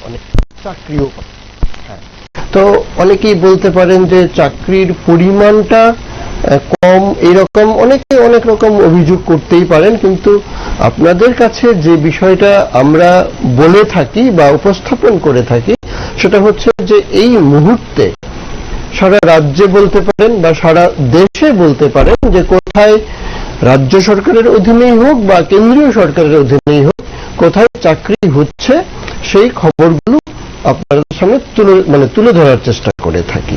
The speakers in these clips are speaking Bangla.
অনেক চাকরিও পায়। হ্যাঁ, তো অনেকেই বলতে পারেন যে চাকরির পরিমাণটা কম, এরকম অনেকে অনেক রকম অভিযোগ করতেই পারেন, কিন্তু আপনাদের কাছে যে বিষয়টা আমরা বলে থাকি বা উপস্থাপন করে থাকি সেটা হচ্ছে যে এই মুহূর্তে সারা রাজ্যে বলতে পারেন বা সারা দেশে বলতে পারেন যে কোথায় রাজ্য সরকারের অধীনেই হোক বা কেন্দ্রীয় সরকারের অধীনেই হোক কোথায় চাকরি হচ্ছে সেই খবরগুলো আপনাদের সামনে তুলে ধরার চেষ্টা করে থাকি।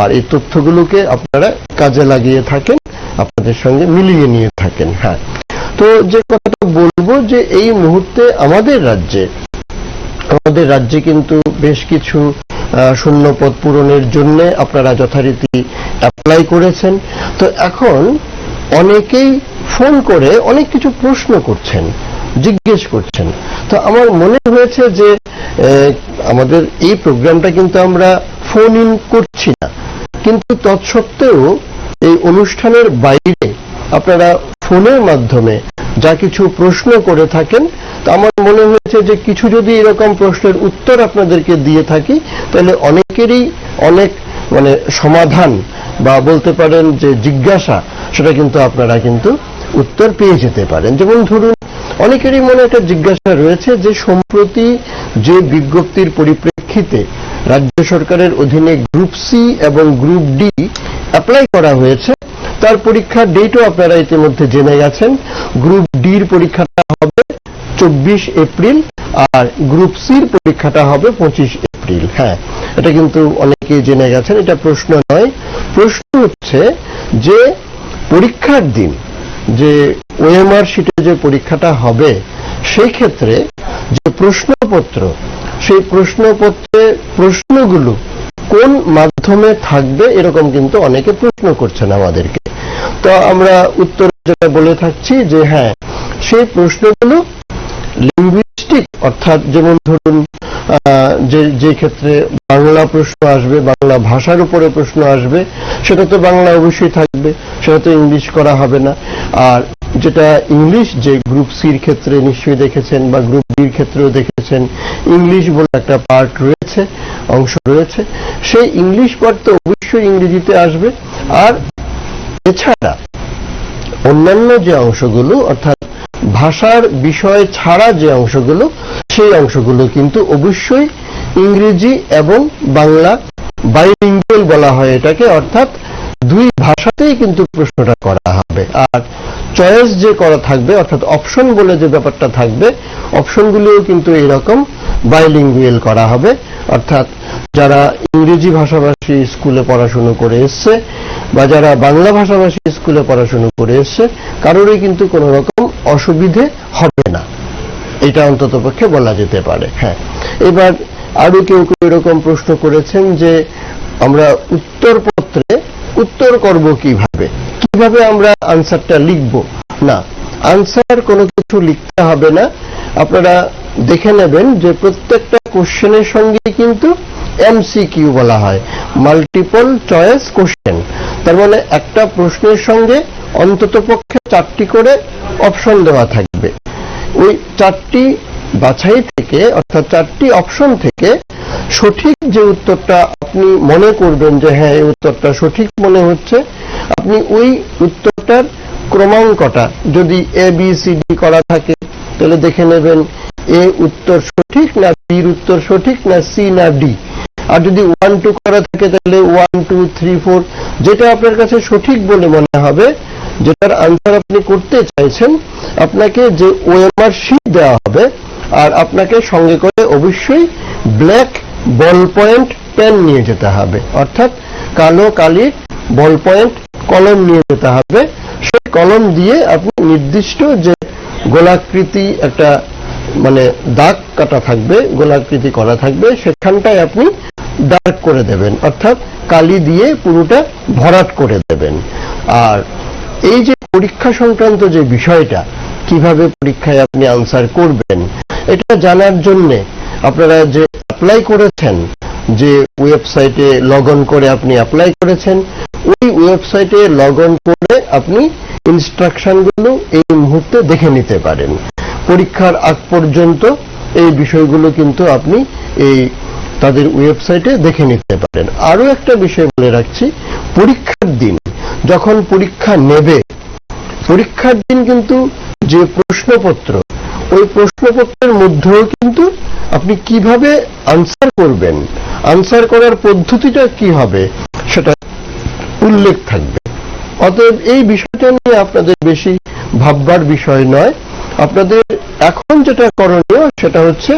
আর এই তথ্যগুলোকে আপনারা কাজে লাগিয়ে থাকেন, আপনাদের সঙ্গে মিলিয়ে নিয়ে থাকেন। হ্যাঁ, তো যে কথাটা বলবো যে এই মুহূর্তে আমাদের রাজ্যে কিন্তু বেশ কিছু শূন্যপদ পূরণের জন্য আপনারা যথারীতি অ্যাপ্লাই করেছেন। তো এখন অনেকেই ফোন করে অনেক কিছু প্রশ্ন করছেন, জিজ্ঞেস করছেন। তো আমার মনে হয়েছে যে আমাদের এই প্রোগ্রামটা কিন্তু আমরা ফোন ইন করছি না, কিন্তু তৎসত্ত্বেও এই অনুষ্ঠানের বাইরে আপনারা ফোনের মাধ্যমে যা কিছু প্রশ্ন করে থাকেন, তো আমার মনে হয়েছে যে কিছু যদি এরকম প্রশ্নের উত্তর আপনাদেরকে দিয়ে থাকি তাহলে অনেকেরই অনেক সমাধান বা বলতে পারেন যে জিজ্ঞাসা, সেটা কিন্তু আপনারা কিন্তু উত্তর পেয়ে যেতে পারেন। যেমন ধরুন, অনেকেরই মনে একটা জিজ্ঞাসা রয়েছে যে সম্প্রতি যে বিজ্ঞপ্তির পরিপ্রেক্ষিতে রাজ্য সরকারের অধীনে গ্রুপ সি এবং গ্রুপ ডি অ্যাপ্লাই করা হয়েছে, তার পরীক্ষার ডেটও আপনারা ইতিমধ্যে জেনে গেছেন। গ্রুপ ডির পরীক্ষাটা হবে 24 এপ্রিল আর গ্রুপ সির পরীক্ষাটা হবে 25 এপ্রিল। হ্যাঁ, এটা কিন্তু অনেকেই জেনে গেছেন, এটা প্রশ্ন নয়। প্রশ্ন হচ্ছে যে পরীক্ষার দিন যে ওএমআর শিটে যে পরীক্ষাটা হবে সেই ক্ষেত্রে যে প্রশ্নপত্র, সেই প্রশ্নপত্রে প্রশ্নগুলো কোন মাধ্যমে থাকবে এরকম কিন্তু অনেকে প্রশ্ন করছেন আমাদেরকে। তো আমরা উত্তর যেটা বলে থাকছি যে হ্যাঁ, সেই প্রশ্নগুলো লিঙ্গুইস্টিক, অর্থাৎ যেমন ধরুন যে ক্ষেত্রে বাংলা প্রশ্ন আসবে, বাংলা ভাষার উপরে প্রশ্ন আসবে, সেটা তো বাংলা অবশ্যই থাকবে, সেটা তো ইংলিশ করা হবে না। আর যেটা ইংলিশ, যে গ্রুপ সির ক্ষেত্রে নিশ্চয়ই দেখেছেন বা গ্রুপ ডির ক্ষেত্রেও দেখেছেন, ইংলিশ বলে একটা পার্ট রয়েছে, অংশ রয়েছে, সেই ইংলিশ পার্ট তো অবশ্যই ইংরেজিতে আসবে। আর এছাড়া অন্যান্য যে অংশগুলো, অর্থাৎ ভাষার বিষয় ছাড়া যে অংশগুলো, সেই অংশগুলো কিন্তু অবশ্যই ইংরেজি এবং বাংলা বাইলিঙ্গুয়াল বলা হয় এটাকে, অর্থাৎ দুই ভাষাতেই কিন্তু প্রশ্নটা করা হবে। আর চয়েস যে করা থাকবে, অর্থাৎ অপশন বলে যে ব্যাপারটা থাকবে, অপশনগুলিও কিন্তু এরকম বাইলিঙ্গুয়াল করা হবে। অর্থাৎ যারা ইংরেজি ভাষাভাষী স্কুলে পড়াশুনো করে এসছে বা যারা বাংলা ভাষাভাষী স্কুলে পড়াশুনো করে এসছে, কারোরই কিন্তু কোনো রকম অসুবিধে হবে না, এটা অন্তত পক্ষে বলা যেতে পারে। হ্যাঁ, এবার আরো কেউ কেউ এরকম প্রশ্ন করেছেন যে আমরা উত্তরপত্রে উত্তর করব কিভাবে আমরা আনসারটা লিখব। না, আনসার কোনো কিছু লিখতে হবে না। আপনারা দেখে নেবেন যে প্রত্যেকটা কোশ্চেনের সঙ্গে কিন্তু এমসিকিউ বলা হয়, মাল্টিপল চয়েস কোশ্চেন। তার মানে একটা প্রশ্নের সঙ্গে অন্তত পক্ষে 4টি করে অপশন দেওয়া থাকবে। ওই 4টি বাছাই থেকে, অর্থাৎ 4টি অপশন থেকে সঠিক যে উত্তরটা আপনি মনে করবেন যে হ্যাঁ এই উত্তরটা সঠিক মনে হচ্ছে, আপনি ওই উত্তরটার ক্রমাঙ্কটা যদি ABCD করা থাকে তাহলে দেখে নেবেন এ উত্তর সঠিক না বির উত্তর সঠিক না সি না ডি। আর যদি 1 2 করা থাকে তাহলে 1 2 3 4 যেটা আপনার কাছে সঠিক বলে মনে হবে, যেটার আনসার আপনি করতে চাইছেন, আপনাকে যে ওএমআর শিট দেওয়া হবে আর আপনাকে সঙ্গে করে অবশ্যই ব্ল্যাক বল পয়েন্ট পেন নিয়ে যেতে হবে, অর্থাৎ কালো কালির বল পয়েন্ট কলম নিয়ে যেতে হবে। সেই কলম দিয়ে আপনি নির্দিষ্ট যে গোলাকৃতি একটা দাগ কাটা থাকবে, গোলাকৃতি করা থাকবে, সেখানটায় আপনি দাগ করে দেবেন, অর্থাৎ কালি দিয়ে পুরোটা ভরাট করে দেবেন। আর এই যে পরীক্ষা সংক্রান্ত যে বিষয়টা, কিভাবে পরীক্ষায় আপনি আনসার করবেন, এটা জানার জন্য আপনারা যে অ্যাপ্লাই করেছেন, যে ওয়েবসাইটে লগ অন করে আপনি অ্যাপ্লাই করেছেন, ওই ওয়েবসাইটে লগ অন করে আপনি ইনস্ট্রাকশনগুলো এই মুহূর্তে দেখে নিতে পারেন। পরীক্ষার আগ পর্যন্ত এই বিষয়গুলো কিন্তু আপনি এই তাদের ওয়েবসাইটে দেখে নিতে পারেন। আরো একটা বিষয় বলে রাখছি, পরীক্ষার দিন যখন পরীক্ষা নেবে, পরীক্ষার দিন কিন্তু যে প্রশ্নপত্র, ওই প্রশ্নপত্রের মধ্যেও কিন্তু আপনি কিভাবে আনসার করবেন, আনসার করার পদ্ধতিটা কি হবে সেটা উল্লেখ থাকবে। অতএব এই বিষয়টা নিয়ে আপনাদের বেশি ভাববার বিষয় নয়। আপনাদের এখন যেটা করণীয় সেটা হচ্ছে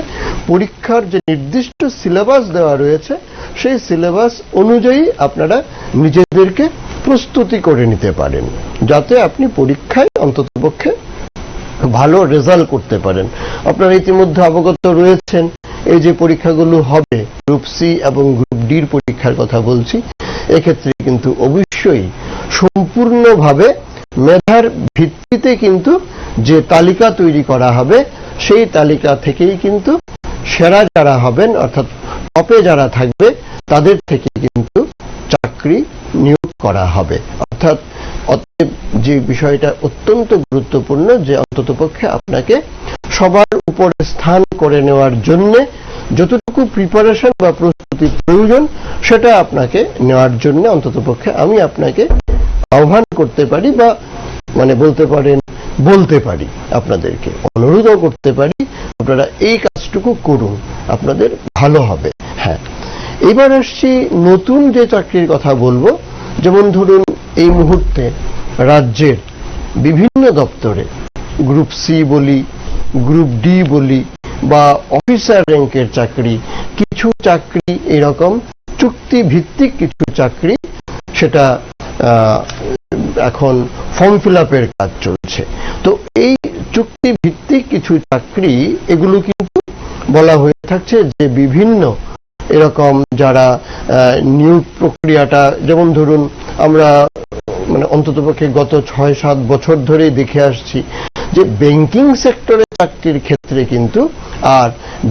পরীক্ষার যে নির্দিষ্ট সিলেবাস দেওয়া রয়েছে সেই সিলেবাস অনুযায়ী আপনারা নিজেদেরকে প্রস্তুতি করে নিতে পারেন, যাতে আপনি পরীক্ষায় অন্ততপক্ষে ভালো রেজাল্ট করতে পারেন। আপনারা ইতিমধ্যে অবগত রয়েছেন এই যে পরীক্ষাগুলো হবে, গ্রুপ সি এবং গ্রুপ ডির পরীক্ষার কথা বলছি, এক্ষেত্রে কিন্তু অবশ্যই সম্পূর্ণভাবে মেধার ভিত্তিতে কিন্তু যে তালিকা তৈরি করা হবে সেই তালিকা থেকেই কিন্তু সেরা যারা হবেন অর্থাৎ টপে যারা থাকবে তাদের থেকে কিন্তু চাকরি নিয়োগ করা হবে। অর্থাৎ অতএব যে বিষয়টা অত্যন্ত গুরুত্বপূর্ণ যে অন্ততপক্ষে আপনাকে সবার উপরে স্থান করে নেওয়ার জন্য যতটুকু প্রিপারেশন বা প্রস্তুতি প্রয়োজন সেটা আপনাকে নেওয়ার জন্য অন্ততপক্ষে আমি আপনাকে আহ্বান করতে পারি বা বলতে পারি, আপনাদেরকে অনুরোধও করতে পারি আপনারা এই কাজটুকু করুন, আপনাদের ভালো হবে। হ্যাঁ, এবার আসছি নতুন যে চাকরির কথা বলবো। যেমন ধরুন এই মুহূর্তে রাজ্যের বিভিন্ন দপ্তরে গ্রুপ সি বলি, গ্রুপ ডি বলি বা অফিসার র্যাঙ্কের চাকরি, কিছু চাকরি এরকম চুক্তি ভিত্তিক কিছু চাকরি, সেটা এখন ফর্ম ফিল আপের কাজ চলছে। তো এই চুক্তি ভিত্তিক কিছু চাকরি এগুলো কিন্তু বলা হয়ে থাকছে যে বিভিন্ন এরকম যারা নিয়োগ প্রক্রিয়াটা, যেমন ধরুন আমরা অন্ততপক্ষে গত 6-7 বছর ধরেই দেখে আসছি যে ব্যাংকিং সেক্টরে চাকরির ক্ষেত্রে কিন্তু আর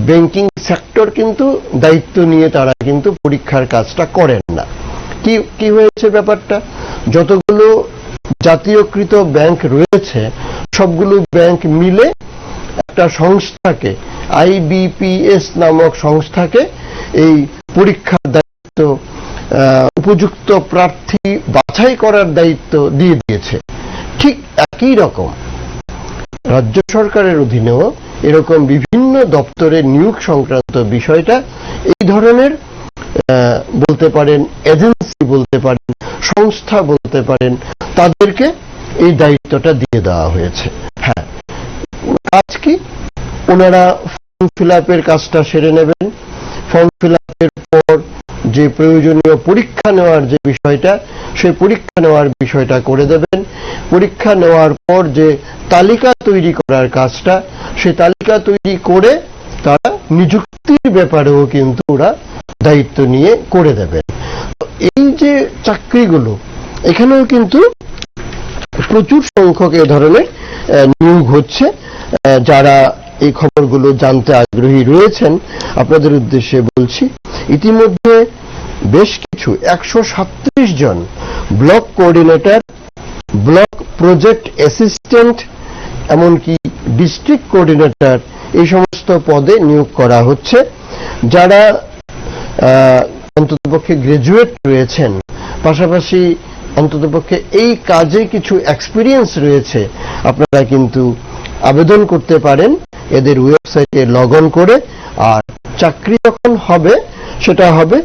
ব্যাংকিং সেক্টর কিন্তু দায়িত্ব নিয়ে তারা কিন্তু পরীক্ষার কাজটা করেন না। কি হয়েছে ব্যাপারটা, যতগুলো জাতীয়কৃত ব্যাংক রয়েছে সবগুলো ব্যাংক মিলে একটা সংস্থাকে, IBPS নামক সংস্থাকে এই পরীক্ষার দায়িত্ব, উপযুক্ত প্রার্থী বাছাই করার দায়িত্ব দিয়ে দিয়েছে। ঠিক একই রকম রাজ্য সরকারের অধীনেও এরকম বিভিন্ন দপ্তরে নিয়োগ সংক্রান্ত বিষয়টা এই ধরনের বলতে পারেন এজেন্সি, বলতে পারেন সংস্থা, বলতে পারেন তাদেরকে এই দায়িত্বটা দিয়ে দেওয়া হয়েছে। হ্যাঁ, কাজ কি, ওনারা ফর্ম ফিল আপের কাজটা সেরে নেবেন। ফর্ম ফিল আপের পর যে প্রয়োজনীয় পরীক্ষা নেওয়ার যে বিষয়টা, সেই পরীক্ষা নেওয়ার বিষয়টা করে দেবেন। পরীক্ষা নেওয়ার পর যে তালিকা তৈরি করার কাজটা, সেই তালিকা তৈরি করে তারা নিযুক্তির ব্যাপারেও কিন্তু ওরা দায়িত্ব নিয়ে করে দেবেন। এই যে চাকরিগুলো, এখানেও কিন্তু প্রচুর সংখ্যক এ ধরনের নিয়োগ হচ্ছে। যারা এই খবরগুলো জানতে আগ্রহী রয়েছেন আপনাদের উদ্দেশ্যে বলছি, ইতিমধ্যে বেশ কিছু 137 জন block coordinator, block project assistant, এমনকি ডিস্ট্রিক্ট কোঅর্ডিনেটর এই সমস্ত পদে নিয়োগ করা হচ্ছে। যারা অন্ততপক্ষে গ্রাজুয়েট রয়েছেন, পাশাপাশি অন্ততপক্ষে এই কাজে কিছু এক্সপিরিয়েন্স রয়েছে, আপনারা কিন্তু আবেদন করতে পারেন এদের ওয়েবসাইটে লগ অন করে। আর চাকরি যখন হবে সেটা হবে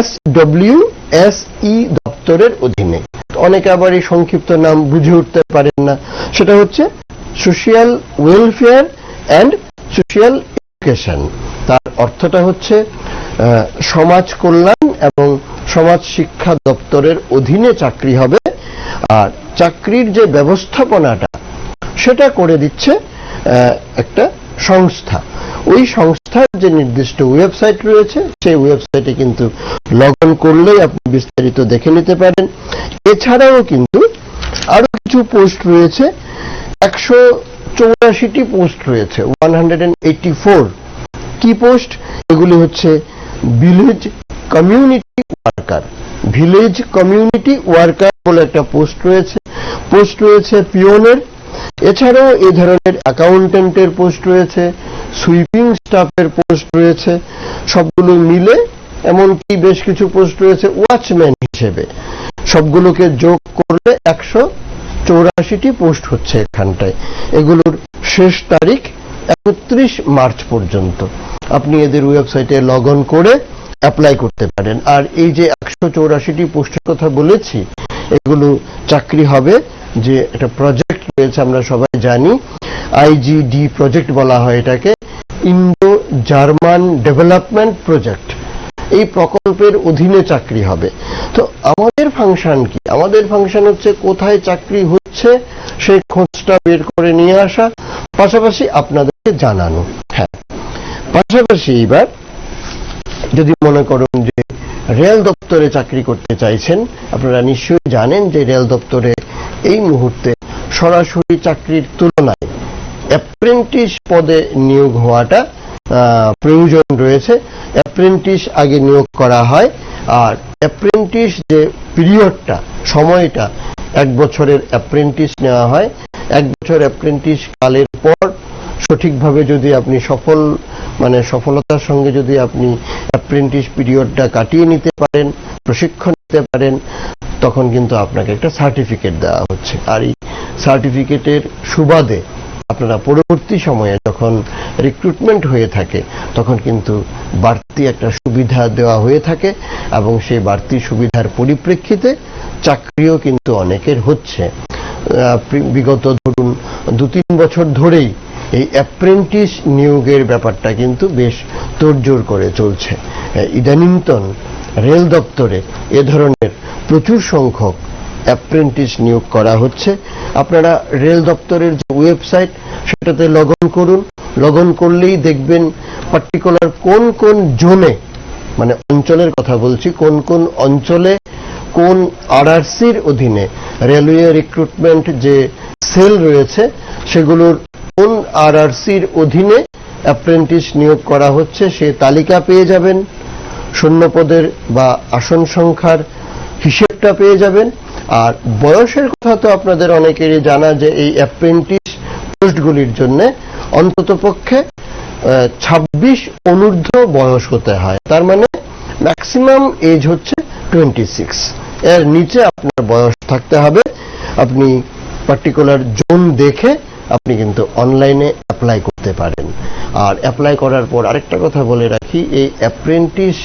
SWSE দপ্তরের অধীনে। অনেকে আবার এই সংক্ষিপ্ত নাম বুঝে উঠতে পারেন না, সেটা হচ্ছে social welfare and social education. তার অর্থটা হচ্ছে সমাজ কল্যাণ এবং সমাজ শিক্ষা দপ্তরের অধীনে চাকরি হবে। আর চাকরির যে ব্যবস্থাপনাটা সেটা করে দিচ্ছে একটা সংস্থা। ওই সংস্থার যে নির্দিষ্ট ওয়েবসাইট রয়েছে সেই ওয়েবসাইটে কিন্তু লগ অন করলেই আপনি বিস্তারিত দেখে নিতে পারেন। এছাড়াও কিন্তু আরো কিছু পোস্ট রয়েছে, 184টি পোস্ট রয়েছে, 184। কি পোস্ট এগুলি? হচ্ছে village community worker. Village community worker বলে একটা পোস্ট রয়েছে পিওনের। এছাড়াও এই ধরনের অ্যাকাউন্টেন্টের পোস্ট রয়েছে, সুইপিং স্টাফের পোস্ট রয়েছে, সবগুলো মিলে এমনকি বেশ কিছু পোস্ট রয়েছে ওয়াচম্যান হিসেবে। সবগুলোকে যোগ করলে 184টি পোস্ট হচ্ছে এখানটায়। এগুলোর শেষ তারিখ 31 মার্চ পর্যন্ত। আপনি এদের ওয়েবসাইটে লগ অন করে অ্যাপ্লাই করতে পারেন। আর এই যে 184টি পোস্টের কথা বলেছি, এগুলো চাকরি হবে যে একটা প্রজেক্ট রয়েছে, আমরা সবাই জানি আইজিডি প্রজেক্ট বলা হয় এটাকে, ইন্ডো জার্মান ডেভেলপমেন্ট প্রজেক্ট। এই প্রকল্পের অধীনে চাকরি হবে। তো আমাদের ফাংশন কি? আমাদের ফাংশন হচ্ছে কোথায় চাকরি হচ্ছে সেই খোঁজটা বের করে নিয়ে আসা, পাশাপাশি আপনাদেরকে জানানো। হ্যাঁ, পাশাপাশি এবার যদি মনে করুন যে রেল দপ্তরে চাকরি করতে চাইছেন, আপনারা নিশ্চয়ই জানেন যে রেল দপ্তরে এই মুহূর্তে সরাসরি চাকরির তুলনায় অ্যাপ্রেন্টিস পদে নিয়োগ হওয়াটা প্রয়োজন রয়েছে। অ্যাপ্রেন্টিস আগে নিয়োগ করা হয়, আর অ্যাপ্রেন্টিস যে পিরিয়ডটা, সময়টা, 1 বছরের অ্যাপ্রেন্টিস নেওয়া হয়। 1 বছর অ্যাপ্রেন্টিস কালের পর সঠিকভাবে যদি আপনি সফলতার সঙ্গে যদি আপনি অ্যাপ্রেন্টিস পিরিয়ডটা কাটিয়ে নিতে পারেন, প্রশিক্ষণ নিতে পারেন, তখন কিন্তু আপনাকে একটা সার্টিফিকেট দেওয়া হচ্ছে। আর এই সার্টিফিকেটের সুবাদে আপনারা পরবর্তী সময়ে যখন রিক্রুটমেন্ট হয়ে থাকে, তখন কিন্তু বাড়তি একটা সুবিধা দেওয়া হয়ে থাকে, এবং সেই বাড়তি সুবিধার পরিপ্রেক্ষিতে চাকরিও কিন্তু অনেকের হচ্ছে। বিগত ধরুন 2-3 বছর ধরেই এই অ্যাপ্রেন্টিস নিয়োগের ব্যাপারটা কিন্তু বেশ তোড়জোড় করে চলছে। ইদানিন্তন রেল দপ্তরে এ ধরনের প্রচুর সংখ্যক অ্যাপ্রেন্টিস নিয়োগ করা হচ্ছে। আপনারা রেল দপ্তরের যে ওয়েবসাইট, সেটাতে লগ অন করুন। লগ অন করলেই দেখবেন পার্টিকুলার কোন কোন জোনে, মানে অঞ্চলের কথা বলছি, কোন কোন অঞ্চলে কোন আরআরসির অধীনে রেলওয়ে রিক্রুটমেন্ট যে সেল রয়েছে, সেগুলোর কোন আরআরসির অধীনে অ্যাপ্রেন্টিস নিয়োগ করা হচ্ছে সে তালিকা পেয়ে যাবেন। শূন্য পদের বা আসন সংখ্যার হিসেবটা পেয়ে যাবেন। আর বয়সের কথা তো আপনাদের অনেকেরই জানা যে এই অ্যাপ্রেন্টিস পোস্টগুলির জন্য অন্ততপক্ষে 26 অনূর্ধ্ব বয়স হতে হয়। তার মানে ম্যাক্সিমাম এজ হচ্ছে 26। এর নিচে আপনার বয়স থাকতে হবে। আপনি পার্টিকুলার জোন দেখে আপনি কিন্তু অনলাইনে অ্যাপ্লাই করতে পারেন। আর অ্যাপ্লাই করার পর আরেকটা কথা বলে রাখি, এই অ্যাপ্রেন্টিস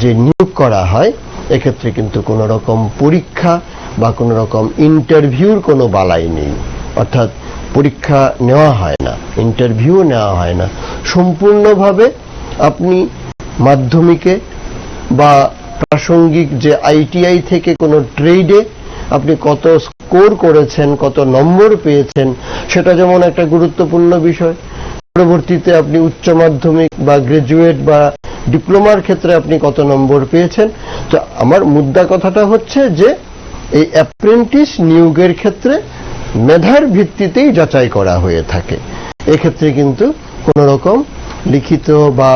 যে নিয়োগ করা হয়, এক্ষেত্রে কিন্তু কোনো রকম পরীক্ষা বা কোনো রকম ইন্টারভিউর কোনো বালাই নেই। অর্থাৎ পরীক্ষা নেওয়া হয় না, ইন্টারভিউ নেওয়া হয় না। সম্পূর্ণভাবে আপনি মাধ্যমিকে বা প্রাসঙ্গিক যে আইটিআই থেকে কোনো ট্রেডে আপনি কত স্কোর করেছেন, কত নম্বর পেয়েছেন, সেটা যেমন একটা গুরুত্বপূর্ণ বিষয়। পরবর্তীতে আপনি উচ্চ মাধ্যমিক বা গ্রাজুয়েট বা ডিপ্লোমার ক্ষেত্রে আপনি কত নম্বর পেয়েছেন। তো আমার মুদ্রা কথাটা হচ্ছে যে এই অ্যাপ্রেন্টিস নিয়োগের ক্ষেত্রে মেধার ভিত্তিতেই যাচাই করা হয়ে থাকে। এক্ষেত্রে কিন্তু কোনো রকম লিখিত বা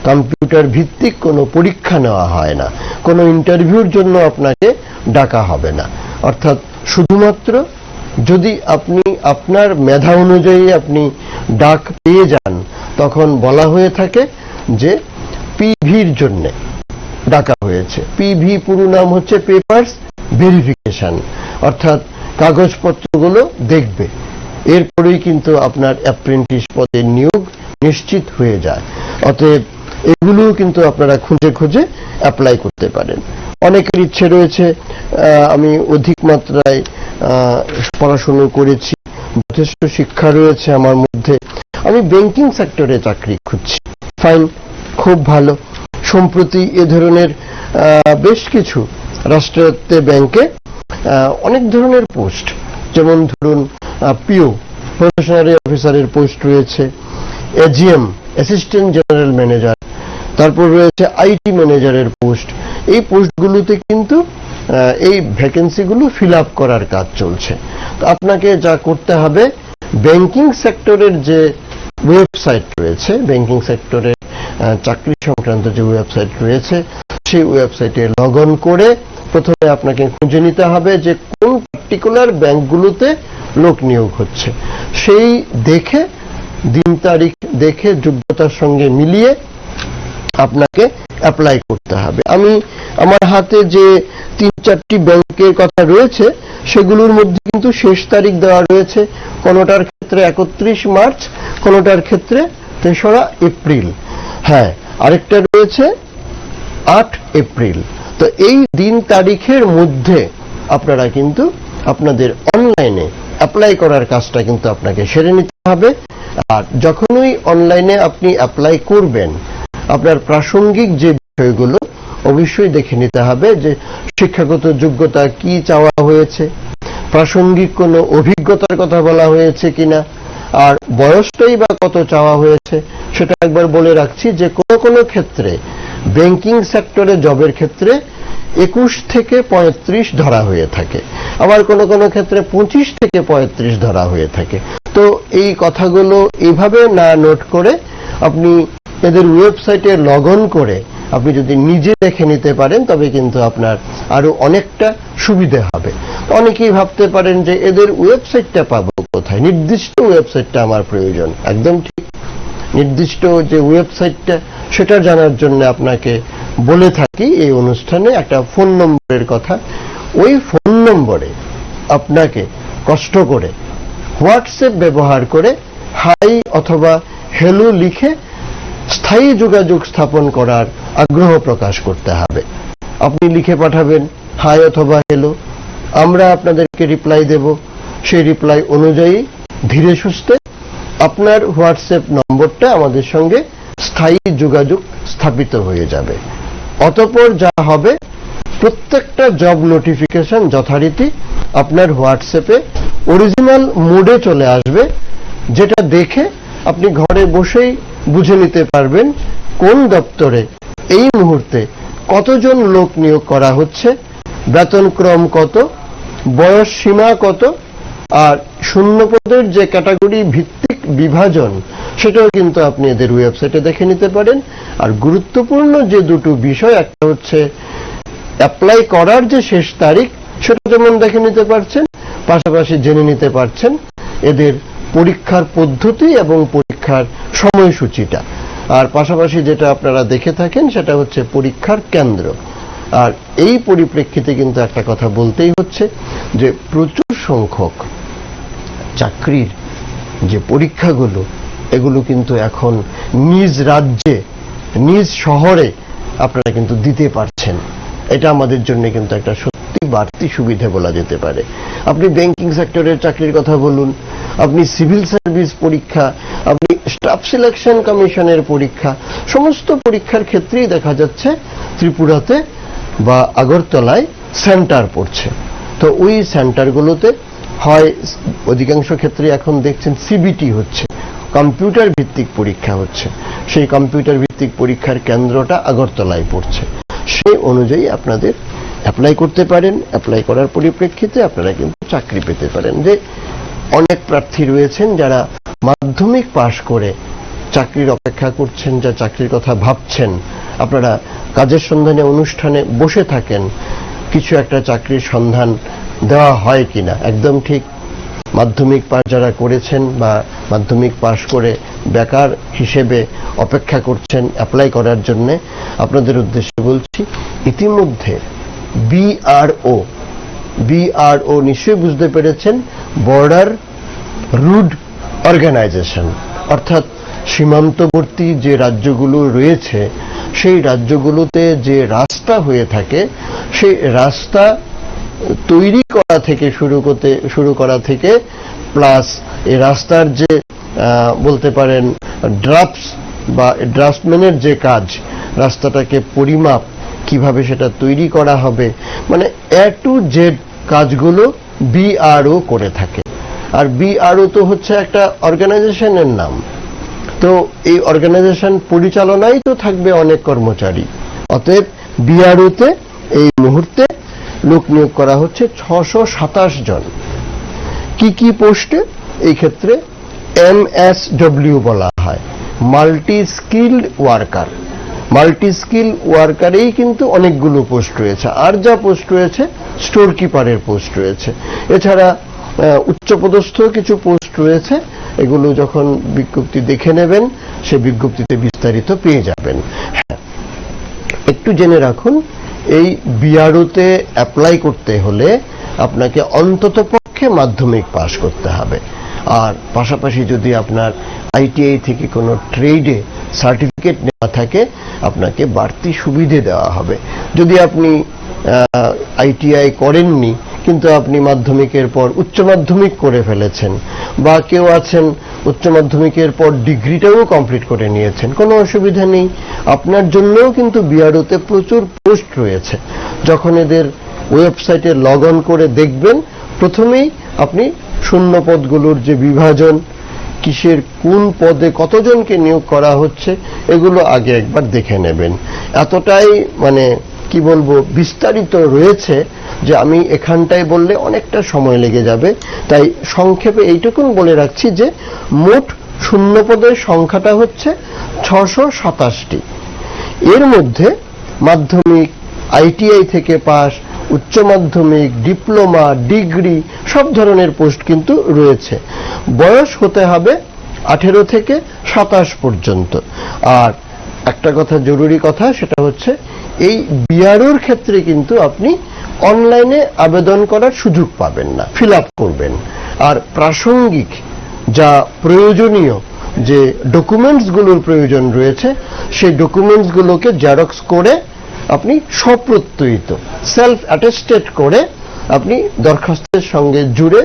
কম্পিউটার ভিত্তিক কোনো পরীক্ষা নেওয়া হয় না, কোনো ইন্টারভিউর জন্য আপনাকে ডাকা হবে না। অর্থাৎ শুধুমাত্র যদি আপনি আপনার মেধা অনুযায়ী আপনি ডাক পেয়ে যান, তখন বলা হয়ে থাকে যে পিভির জন্য ডাকা হয়েছে। পিভি পুরো নাম হচ্ছে পেপারস ভেরিফিকেশন, অর্থাৎ কাগজপত্রগুলো দেখবে। এরপরেই কিন্তু আপনার অ্যাপ্রেন্টিস পদে নিয়োগ নিশ্চিত হয়ে যায়। অতএব এগুলো কিন্তু আপনারা খুঁজে খুঁজে অ্যাপ্লাই করতে পারেন। অনেকের ইচ্ছে রয়েছে আমি অধিক মাত্রায় পড়াশোনা করেছি, যথেষ্ট শিক্ষা রয়েছে আমার মধ্যে, আমি ব্যাংকিং সেক্টরে চাকরি খুঁজছি। ফাইন, খুব ভালো। সম্প্রতি এ ধরনের বেশ কিছু রাষ্ট্রায়ত্ত ব্যাংকে অনেক ধরনের পোস্ট, যেমন ধরুন পিও প্রফেশনারি অফিসারের পোস্ট রয়েছে, এজিএম অ্যাসিস্ট্যান্ট জেনারেল ম্যানেজার, তারপর রয়েছে আইটি ম্যানেজারের পোস্ট। এই পোস্টগুলোতে কিন্তু এই ভ্যাকেন্সিগুলো ফিল আপ করার কাজ চলছে। তো আপনাকে যা করতে হবে, ব্যাংকিং সেক্টরের যে ওয়েবসাইট রয়েছে, ব্যাংকিং সেক্টরের চাকরি সংক্রান্ত যে ওয়েবসাইট রয়েছে, সেই ওয়েবসাইটে লগ অন করে প্রথমে আপনাকে খুঁজে নিতে হবে যে কোন পার্টিকুলার ব্যাংকগুলোতে লোক নিয়োগ হচ্ছে। সেই দেখে দিন তারিখ দেখে যোগ্যতার সঙ্গে মিলিয়ে আপনাকে অ্যাপ্লাই করতে হবে। আমি আমার হাতে যে 3-4টি ব্যাংকের কথা রয়েছে সেগুলোর মধ্যে কিন্তু শেষ তারিখ দেওয়া রয়েছে, কোনোটার ক্ষেত্রে 31 মার্চ, কোনোটার ক্ষেত্রে 3রা এপ্রিল, হ্যাঁ আরেকটা রয়েছে 8 এপ্রিল। তো এই দিন তারিখের মধ্যে আপনারা কিন্তু আপনাদের অনলাইনে অ্যাপ্লাই করার কাজটা কিন্তু আপনাকে সেরে নিতে হবে। আর যখনই অনলাইনে আপনি অ্যাপ্লাই করবেন আপনার প্রাসঙ্গিক যে বিষয়গুলো অবশ্যই দেখে নিতে হবে যে শিক্ষাগত যোগ্যতা কি চাওয়া হয়েছে, প্রাসঙ্গিক কোনো অভিজ্ঞতার কথা বলা হয়েছে কিনা, আর বয়সটাই বা কত চাওয়া হয়েছে। সেটা একবার বলে রাখছি যে কোনো ক্ষেত্রে ব্যাংকিং সেক্টরে জবের ক্ষেত্রে 21 থেকে 35 ধরা হয়ে থাকে, আবার কোনো ক্ষেত্রে 25 থেকে 35 ধরা হয়ে থাকে। তো এই কথাগুলো এইভাবে না নোট করে আপনি এদের ওয়েবসাইটে লগ অন করে আপনি যদি নিজে দেখে নিতে পারেন তবে কিন্তু আপনার আরো অনেকটা সুবিধা হবে। অনেকেই ভাবতে পারেন যে এদের ওয়েবসাইটটা পাবো কোথায়, নির্দিষ্ট ওয়েবসাইটটা আমার প্রয়োজন। একদম ঠিক, নির্দিষ্ট যে ওয়েবসাইটটা সেটা জানার জন্য আপনাকে বলে থাকি এই অনুষ্ঠানে একটা ফোন নম্বরের কথা। ওই ফোন নম্বরে আপনাকে কষ্ট করে হোয়াটসঅ্যাপ ব্যবহার করে হাই অথবা হ্যালো লিখে স্থায়ী যোগাযোগ স্থাপন করার আগ্রহ প্রকাশ করতে হবে। আপনি লিখে পাঠাবেন হাই অথবা হ্যালো, আমরা আপনাদেরকে রিপ্লাই দেব। সেই রিপ্লাই অনুযায়ী ধীরে সুস্থে আপনার হোয়াটসঅ্যাপ নম্বরটা আমাদের সঙ্গে স্থায়ী যোগাযোগ স্থাপিত হয়ে যাবে। অতঃপর যা হবে প্রত্যেকটা জব নোটিফিকেশন যথারীতি আপনার হোয়াটসঅ্যাপে অরিজিনাল মোডে চলে আসবে, যেটা দেখে আপনি ঘরে বসেই বুঝে নিতে পারবেন কোন দপ্তরে এই মুহূর্তে কতজন লোক নিয়োগ করা হচ্ছে, বেতনক্রম কত, বয়স সীমা কত, আর শূন্যপদের যে ক্যাটাগরি ভিত্তিক বিভাজন সেটাও কিন্তু আপনি এদের ওয়েবসাইটে দেখে নিতে পারেন। আর গুরুত্বপূর্ণ যে দুটো বিষয়, একটা হচ্ছে অ্যাপ্লাই করার যে শেষ তারিখ সেটা যেমন দেখে নিতে পারছেন, পাশাপাশি জেনে নিতে পারছেন এদের পরীক্ষার পদ্ধতি এবং পরীক্ষার সময়সূচিটা। আর পাশাপাশি যেটা আপনারা দেখে থাকেন সেটা হচ্ছে পরীক্ষার কেন্দ্র। আর এই পরিপ্রেক্ষিতে কিন্তু একটা কথা বলতেই হচ্ছে যে প্রচুর সংখ্যক চাকরির যে পরীক্ষাগুলো এগুলো কিন্তু এখন নিজ রাজ্যে নিজ শহরে আপনারা কিন্তু দিতে পারছেন। এটা আমাদের জন্য কিন্তু একটা সত্যি বাড়তি সুবিধা বলা যেতে পারে। আপনি ব্যাংকিং সেক্টরের চাকরির কথা বলুন, আপনি সিভিল সার্ভিস পরীক্ষা, আপনি স্টাফ সিলেকশন কমিশনের পরীক্ষা, সমস্ত পরীক্ষার ক্ষেত্রেই দেখা যাচ্ছে ত্রিপুরাতে বা আগরতলায় সেন্টার পড়ছে। তো ওই সেন্টারগুলোতে হয় অধিকাংশ ক্ষেত্রে এখন দেখছেন সিবিটি হচ্ছে, কম্পিউটার ভিত্তিক পরীক্ষা হচ্ছে। সেই কম্পিউটার ভিত্তিক পরীক্ষার কেন্দ্রটা আগরতলায় পড়ছে। সেই অনুযায়ী আপনাদের অ্যাপ্লাই করতে পারেন। অ্যাপ্লাই করার পরিপ্রেক্ষিতে আপনারা কিন্তু চাকরি পেতে পারেন। যে অনেক প্রার্থী রয়েছেন যারা মাধ্যমিক পাশ করে চাকরির অপেক্ষা করছেন, যা চাকরির কথা ভাবছেন, আপনারা কাজের সন্ধানে অনুষ্ঠানে বসে থাকেন কিছু একটা চাকরির সন্ধান দেওয়া হয় কিনা। একদম ঠিক, মাধ্যমিক পাশ যারা করেছেন বা মাধ্যমিক পাশ করে বেকার হিসেবে অপেক্ষা করছেন অ্যাপ্লাই করার জন্য, আপনাদের উদ্দেশ্যে বলছি ইতিমধ্যে বিআরও নিশ্চয়ই বুঝতে পেরেছেন, বর্ডার রুট অর্গানাইজেশন, অর্থাৎ সীমান্তবর্তী যে রাজ্যগুলো রয়েছে সেই রাজ্যগুলোতে যে রাস্তা হয়ে থাকে সেই রাস্তা তৈরি করা থেকে শুরু করা থেকে প্লাস এই রাস্তার যে বলতে পারেন ড্রাফটস বা ড্রাফটম্যানের যে কাজ, রাস্তাটাকে পরিমাপ কিভাবে সেটা তৈরি করা হবে, মানে এ টু জেড কাজগুলো বিআরও করে থাকে। আর বিআরও তো হচ্ছে একটা অর্গানাইজেশনের নাম। তো এই অর্গানাইজেশন পরিচালনায় তো থাকবে অনেক কর্মচারী। অতএব বিআরওতে এই মুহূর্তে লোক নিয়োগ করা হচ্ছে 627 জন। কি পোস্টে? এই ক্ষেত্রে MSW বলা হয়, multi skilled worker. Multi skill ওয়ার্কারেই কিন্তু অনেকগুলো পোস্ট রয়েছে। আর যা পোস্ট রয়েছে স্টোর কিপারের পোস্ট রয়েছে, এছাড়া উচ্চপদস্থ কিছু পোস্ট রয়েছে এগুলো যখন বিজ্ঞপ্তি দেখে নেবেন, সে বিজ্ঞপ্তিতে বিস্তারিত পেয়ে যাবেন। হ্যাঁ, একটু জেনে রাখুন, এই বিআরওতে অ্যাপ্লাই করতে হলে আপনাকে অন্ততপক্ষে মাধ্যমিক পাস করতে হবে। আর পাশাপাশি যদি আপনার আইটিআই থেকে কোনো ট্রেডে সার্টিফিকেট নেওয়া থাকে, আপনাকে বাড়তি সুবিধে দেওয়া হবে। যদি আপনি আইটিআই করেননি কিন্তু আপনি মাধ্যমিকের পর উচ্চ মাধ্যমিক করে ফেলেছেন, বা কেউ আছেন উচ্চ মাধ্যমিকের পর ডিগ্রিটাও কমপ্লিট করে নিয়েছেন, কোনো অসুবিধা নেই। আপনার জন্যও কিন্তু বিআরওতে প্রচুর পোস্ট রয়েছে। যখন এদের ওয়েবসাইটে লগ অন করে দেখবেন, প্রথমেই আপনি শূন্য পদগুলোর যে বিভাজন, কিসের কোন পদে কতজনকে নিয়োগ করা হচ্ছে, এগুলো আগে একবার দেখে নেবেন। এতটাই কি বলবো, বিস্তারিত রয়েছে যে আমি এখানটায় বললে অনেকটা সময় লেগে যাবে। তাই সংক্ষেপে এইটুকুন বলে রাখছি যে মোট শূন্য পদের সংখ্যাটা হচ্ছে 627টি। এর মধ্যে মাধ্যমিক, আইটিআই থেকে পাস, উচ্চ মাধ্যমিক, ডিপ্লোমা, ডিগ্রি সব ধরনের পোস্ট কিন্তু রয়েছে। বয়স হতে হবে 18 থেকে 27 পর্যন্ত। আর একটা কথা, জরুরি কথা, সেটা হচ্ছে এই বিআরওর ক্ষেত্রে কিন্তু আপনি অনলাইনে আবেদন করার সুযোগ পাবেন না, ফিল আপ করবেন। আর প্রাসঙ্গিক যা প্রয়োজনীয় যে ডকুমেন্টসগুলোর প্রয়োজন রয়েছে, সেই ডকুমেন্টসগুলোকে জেরক্স করে আপনি স্বপ্রত্যয়িত সেলফ অ্যাটেস্টেড করে আপনি দরখাস্তের সঙ্গে জুড়ে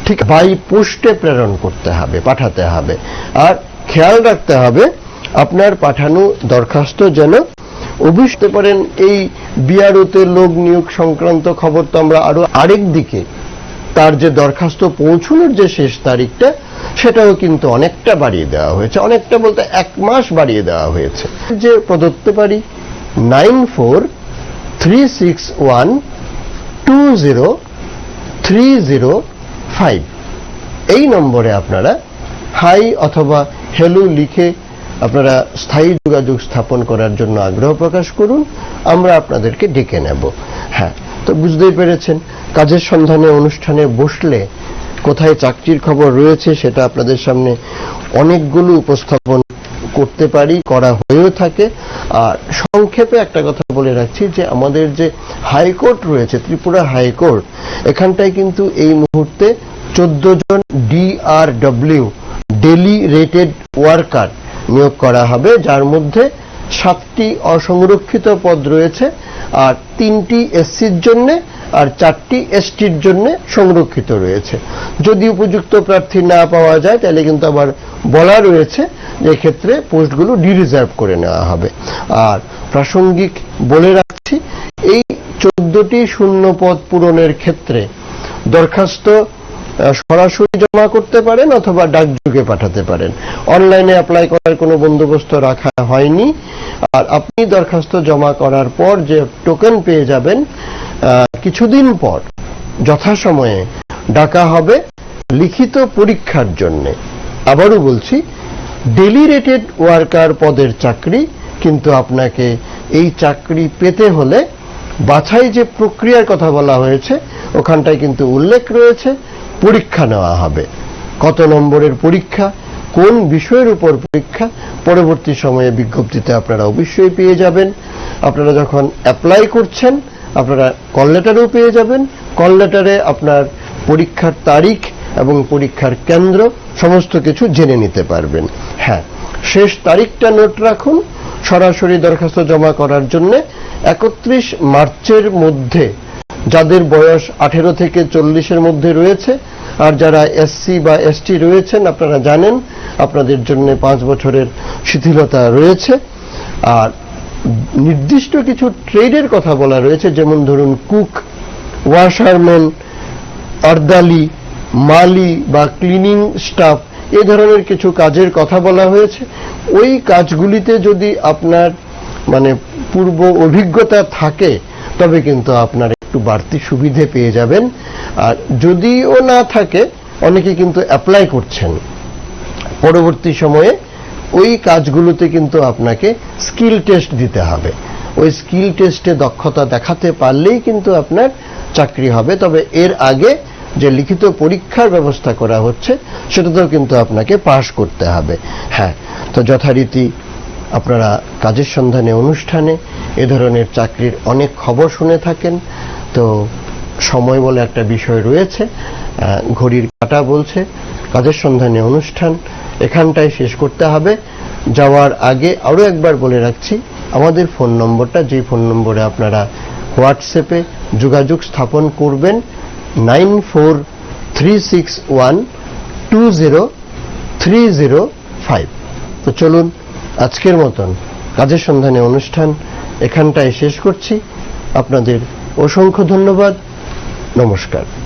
ঠিক বাই পোস্টে প্রেরণ করতে হবে, পাঠাতে হবে। আর খেয়াল রাখতে হবে আপনার পাঠানো দরখাস্ত যেন অভিষ্ট পারেন। এই বিআরওতে লোক নিয়োগ সংক্রান্ত খবর তো আমরা আরো আরেক দিকে, তার যে দরখাস্ত পৌঁছানোর যে শেষ তারিখটা, সেটাও কিন্তু অনেকটা বাড়িয়ে দেওয়া হয়েছে। অনেকটা বলতে 1 মাস বাড়িয়ে দেওয়া হয়েছে। যে প্রদত্ত পারি 9436120305 এই নম্বরে আপনারা হাই অথবা হ্যালো লিখে আপনারা স্থায়ী যোগাযোগ স্থাপন করার জন্য আগ্রহ প্রকাশ করুন। আমরা আপনাদেরকে ডেকে নেব। হ্যাঁ, তো বুঝতেই পেরেছেন, কাজের সন্ধানে অনুষ্ঠানে বসলে কোথায় চাকরির খবর রয়েছে সেটা আপনাদের সামনে অনেকগুলো উপস্থাপন করতে পারি, করা হয়েও থাকে। আর সংক্ষেপে একটা কথা বলে রাখছি যে আমাদের যে হাইকোর্ট রয়েছে, ত্রিপুরা হাইকোর্ট, এখানটায় কিন্তু এই মুহূর্তে 14 জন DRW ডেলি রেটেড ওয়ার্কার নিয়োগ করা হবে, যার মধ্যে 7টি অসংরক্ষিত পদ রয়েছে, আর 3টি এসসির জন্য আর 4টি এসটির জন্য সংরক্ষিত রয়েছে। যদি উপযুক্ত প্রার্থী না পাওয়া যায় তাহলে কিন্তু আবার বলা রয়েছে যে ক্ষেত্রে পোস্টগুলো ডিরিজার্ভ করে নেওয়া হবে। আর প্রাসঙ্গিক বলে রাখছি, এই 14টি শূন্য পদ পূরণের ক্ষেত্রে দরখাস্ত সরাসরি জমা করতে পারেন অথবা ডাকযোগে পাঠাতে পারেন। অনলাইনে অ্যাপ্লাই করার কোনো বন্দোবস্ত রাখা হয়নি। আর আপনি দরখাস্ত জমা করার পর যে টোকেন পেয়ে যাবেন, কিছুদিন পর যথাসময়ে ডাকা হবে লিখিত পরীক্ষার জন্য। আবারও বলছি, ডেলি রেটেড ওয়ার্কার পদের চাকরি, কিন্তু আপনাকে এই চাকরি পেতে হলে বাছাই যে প্রক্রিয়ার কথা বলা হয়েছে ওখানটায় কিন্তু উল্লেখ রয়েছে, পরীক্ষা নেওয়া হবে। কত নম্বরের পরীক্ষা, কোন বিষয়ের উপর পরীক্ষা, পরবর্তী সময়ে বিজ্ঞপ্তিতে আপনারা অবশ্যই পেয়ে যাবেন। আপনারা যখন অ্যাপ্লাই করছেন আপনারা কল লেটারও পেয়ে যাবেন। কল লেটারে আপনার পরীক্ষার তারিখ এবং পরীক্ষার কেন্দ্র সমস্ত কিছু জেনে নিতে পারবেন। হ্যাঁ, শেষ তারিখটা নোট রাখুন সরাসরি দরখাস্ত জমা করার জন্য 31 মার্চের মধ্যে যাদের বয়স 18 থেকে 40-এর মধ্যে রয়েছে, আর যারা এসসি বা এসটি রয়েছেন আপনারা জানেন আপনাদের জন্য 5 বছরের শিথিলতা রয়েছে। আর নির্দিষ্ট কিছু ট্রেডের কথা বলা রয়েছে, যেমন ধরুন কুক, ওয়াশারম্যান, আর্দালি, মালি বা ক্লিনিং স্টাফ, এই ধরনের কিছু কাজের কথা বলা হয়েছে। ওই কাজগুলিতে যদি আপনার পূর্ব অভিজ্ঞতা থাকে তবে কিন্তু আপনার একটু বাড়তি সুবিধে পেয়ে যাবেন। আর যদিও না থাকে, অনেকে কিন্তু অ্যাপ্লাই করছেন, পরবর্তী সময়ে ওই কাজগুলোতে কিন্তু আপনাকে স্কিল টেস্ট দিতে হবে। ওই স্কিল টেস্টে দক্ষতা দেখাতে পারলেই কিন্তু আপনার চাকরি হবে। তবে এর আগে যে লিখিত পরীক্ষার ব্যবস্থা করা হচ্ছে সেটাতেও কিন্তু আপনাকে পাশ করতে হবে। হ্যাঁ, তো যথারীতি আপনারা কাজের সন্ধানে অনুষ্ঠানে এ ধরনের চাকরির অনেক খবর শুনে থাকেন। তো সময় বলে একটা বিষয় রয়েছে, ঘড়ির কাঁটা বলছে কাজের সন্ধানে অনুষ্ঠান এখানটায় শেষ করতে হবে। যাওয়ার আগে আরো একবার বলে রাখছি, আমাদের ফোন নম্বরটা, যে ফোন নম্বরে আপনারা হোয়াটসঅ্যাপে যোগাযোগ স্থাপন করবেন 9436120305। তো চলুন আজকের মতন কাজের সন্ধানে অনুষ্ঠান এখানটায় শেষ করছি। আপনাদের অসংখ্য ধন্যবাদ। নমস্কার।